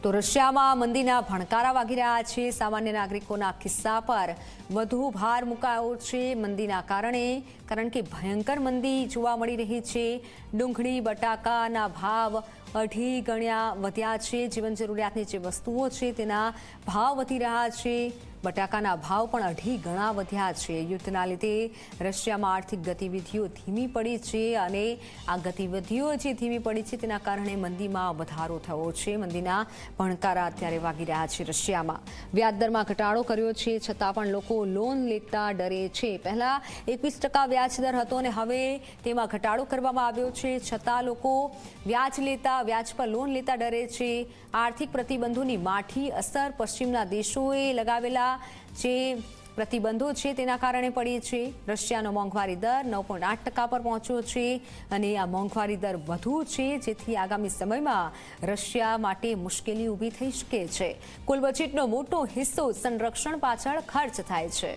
તો રશિયામાં મંદીના ભણકારા વાગી રહ્યા છે। સામાન્ય નાગરિકોના ખિસ્સા પર વધુ ભાર મુકાયો છે મંદીના કારણ કે ભયંકર મંદી જોવા મળી રહી છે। ડુંગળી બટાકાના ભાવ 2.5 ગણા વધ્યા છે। જીવન જરૂરિયાતની જે વસ્તુઓ છે તેના ભાવ વધી રહ્યા છે। બટાકાના ભાવ પણ 2.5 ગણા વધ્યા છે। યુદ્ધના લીધે રશિયામાં આર્થિક ગતિવિધિઓ ધીમી પડી છે અને આ ગતિવિધિઓ જે ધીમી પડી છે તેના કારણે મંદીમાં વધારો થયો છે। મંદીના ભણકારા અત્યારે વાગી રહ્યા છે। રશિયામાં વ્યાજદરમાં ઘટાડો કર્યો છે છતાં પણ લોકો લોન લેતા ડરે છે। પહેલા 21% વ્યાજ દર હતો અને હવે તેમાં ઘટાડો કરવામાં આવ્યો છે છતાં લોકો વ્યાજ પર લોન લેતા ડરે છે। આર્થિક પ્રતિબંધોની માઠી અસર પશ્ચિમના દેશોએ લગાવેલા જે પ્રતિબંધો છે તેના કારણે પડી છે। રશિયાનો મોંઘવારી દર 9.8% પર પહોંચ્યો છે અને આ મોંઘવારી દર વધુ છે જેથી આગામી સમયમાં રશિયા માટે મુશ્કેલી ઊભી થઈ શકે છે। કુલ બજેટનો મોટો હિસ્સો સંરક્ષણ પાછળ ખર્ચ થાય છે।